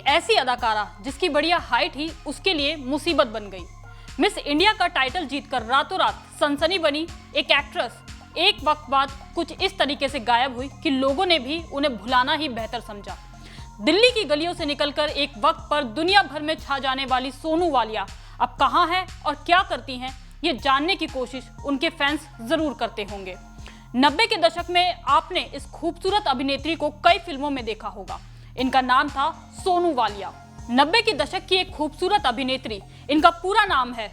ऐसी अदाकारा जिसकी बढ़िया हाइट ही उसके लिए मुसीबत बन गई। मिस इंडिया का टाइटल जीतकर रातों रात सनसनी बनी एक एक्ट्रेस एक वक्त बाद कुछ इस तरीके से गायब हुई कि लोगों ने भी उन्हें भुलाना ही बेहतर समझा। दिल्ली की गलियों से निकलकर एक वक्त पर दुनिया भर में छा जाने वाली सोनू वालिया अब कहां है और क्या करती हैं, ये जानने की कोशिश उनके फैंस जरूर करते होंगे। 90 के दशक में आपने इस खूबसूरत अभिनेत्री को कई फिल्मों में देखा होगा। इनका नाम था सोनू वालिया। 90 के दशक की एक खूबसूरत अभिनेत्री, इनका पूरा नाम है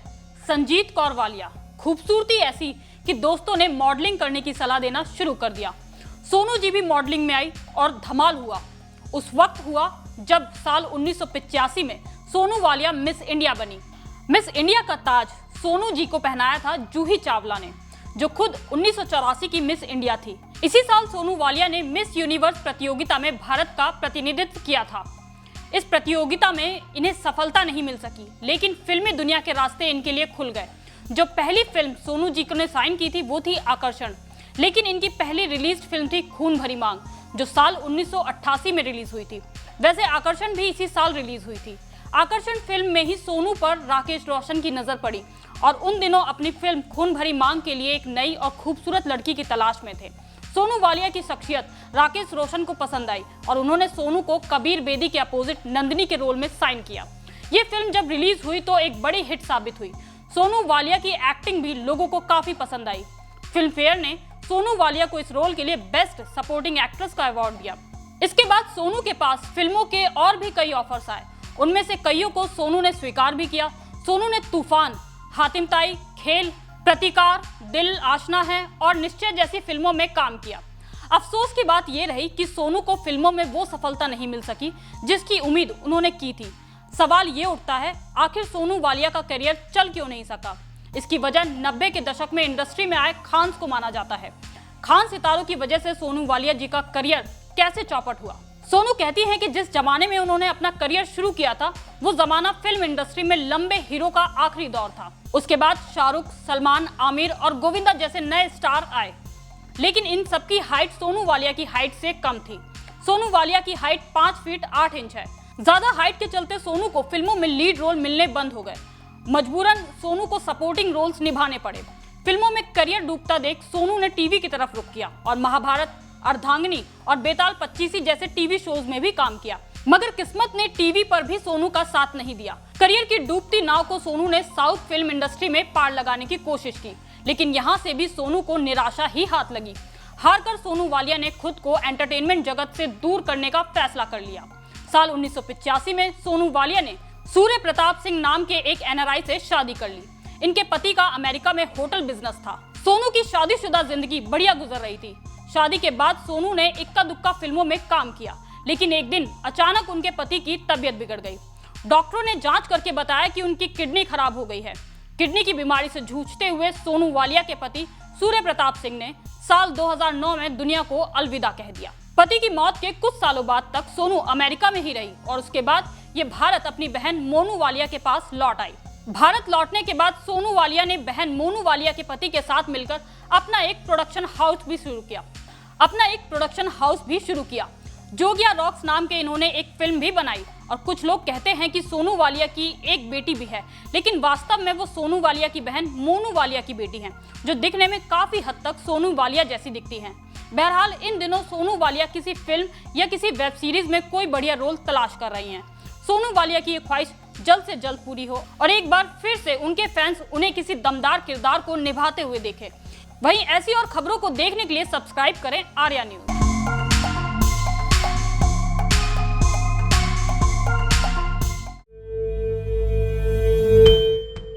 संजीत कौर वालिया। खूबसूरती ऐसी कि दोस्तों ने मॉडलिंग करने की सलाह देना शुरू कर दिया। सोनू जी भी मॉडलिंग में आई और धमाल हुआ। उस वक्त हुआ जब साल 1985 में सोनू वालिया मिस इंडिया बनी। मिस इंडिया का ताज सोनू जी को पहनाया था जूही चावला ने, जो खुद 1984 की मिस इंडिया थी। इसी साल सोनू वालिया ने मिस यूनिवर्स प्रतियोगिता में भारत का प्रतिनिधित्व किया था। इस प्रतियोगिता में इन्हें सफलता नहीं मिल सकी, लेकिन फिल्मी दुनिया के रास्ते इनके लिए खुल गए। जो पहली फिल्म सोनू जी ने साइन की थी वो थी आकर्षण, लेकिन इनकी पहली रिलीज फिल्म थी खून भरी मांग, जो साल 1988 में रिलीज हुई थी। वैसे आकर्षण भी इसी साल रिलीज हुई थी। आकर्षण फिल्म में ही सोनू पर राकेश रोशन की नजर पड़ी और उन दिनों अपनी फिल्म खून भरी मांग के लिए एक नई और खूबसूरत लड़की की तलाश में थे। सोनू वालिया की शख्सियत राकेश रोशन को पसंद आई और उन्होंने सोनू को कबीर बेदी के अपोजिट नंदिनी के रोल में साइन किया। ये फिल्म जब रिलीज हुई तो एक बड़ी हिट साबित हुई। सोनू वालिया की एक्टिंग भी लोगों को काफी पसंद आई। फिल्म फेयर ने सोनू वालिया को इस रोल के लिए बेस्ट सपोर्टिंग एक्ट्रेस का अवार्ड दिया। इसके बाद सोनू के पास फिल्मों के और भी कई ऑफर्स आए। उनमें से कईयों को सोनू ने स्वीकार भी किया। सोनू ने तूफान, हातिम ताई, खेल, प्रतिकार, दिल आशना है और निश्चय जैसी फिल्मों में काम किया। अफसोस की बात यह रही कि सोनू को फिल्मों में वो सफलता नहीं मिल सकी जिसकी उम्मीद उन्होंने की थी। सवाल ये उठता है, आखिर सोनू वालिया का करियर चल क्यों नहीं सका? इसकी वजह 90 के दशक में इंडस्ट्री में आए खान्स को माना जाता है। खान सितारों की वजह से सोनू वालिया जी का करियर कैसे चौपट हुआ? सोनू कहती हैं कि जिस जमाने में उन्होंने अपना करियर शुरू किया था वो जमाना फिल्म इंडस्ट्री में लंबे हीरो का आखिरी दौर था। उसके बाद शाहरुख, सलमान, आमिर और गोविंदा जैसे नए स्टार आए, लेकिन इन सबकी हाइट सोनू वालिया की हाइट से कम थी। सोनू वालिया की हाइट 5 फीट 8 इंच है। ज्यादा हाइट के चलते सोनू को फिल्मों में लीड रोल मिलने बंद हो गए। मजबूरन सोनू को सपोर्टिंग रोल्स निभाने पड़े। फिल्मों में करियर डूबता देख सोनू ने टीवी की तरफ रुख किया और महाभारत, अर्धांगिनी और बेताल 25 जैसे टीवी शोज में भी काम किया। मगर किस्मत ने टीवी पर भी सोनू का साथ नहीं दिया। करियर की डूबती नाव को सोनू ने साउथ फिल्म इंडस्ट्री में पार लगाने की कोशिश की, लेकिन यहाँ से भी सोनू को निराशा ही हाथ लगी। हारकर सोनू वालिया ने खुद को एंटरटेनमेंट जगत से दूर करने का फैसला कर लिया। साल 1985 में सोनू वालिया ने सूर्य प्रताप सिंह नाम के एक एनआरआई से शादी कर ली। इनके पति का अमेरिका में होटल बिजनेस था। सोनू की शादीशुदा जिंदगी बढ़िया गुजर रही थी। शादी के बाद सोनू ने इक्का दुक्का फिल्मों में काम किया, लेकिन एक दिन अचानक उनके पति की तबीयत बिगड़ गई। डॉक्टरों ने जांच करके बताया कि उनकी किडनी खराब हो गई है। किडनी की बीमारी से जूझते हुए सोनू वालिया के पति सूर्य प्रताप सिंह ने साल 2009 में दुनिया को अलविदा कह दिया। पति की मौत के कुछ सालों बाद तक सोनू अमेरिका में ही रही और उसके बाद ये भारत अपनी बहन मोनू वालिया के पास लौट आई। भारत लौटने के बाद सोनू वालिया ने बहन मोनू वालिया के पति के साथ मिलकर अपना एक प्रोडक्शन हाउस भी शुरू किया। जोगिया रॉक्स नाम के इन्होंने एक फिल्म भी बनाई और कुछ लोग कहते हैं कि सोनू वालिया की एक बेटी भी है, लेकिन वास्तव में वो सोनू वालिया की बहन मोनू वालिया की बेटी हैं, जो दिखने में काफी हद तक सोनू वालिया जैसी दिखती हैं। बहरहाल इन दिनों सोनू वालिया किसी फिल्म या किसी वेब सीरीज में कोई बढ़िया रोल तलाश कर रही हैं। सोनू वालिया की ये ख्वाहिश जल्द से जल्द पूरी हो और एक बार फिर से उनके फैंस उन्हें किसी दमदार किरदार को निभाते हुए देखें। वहीं ऐसी और खबरों को देखने के लिए सब्सक्राइब करें आर्या न्यूज।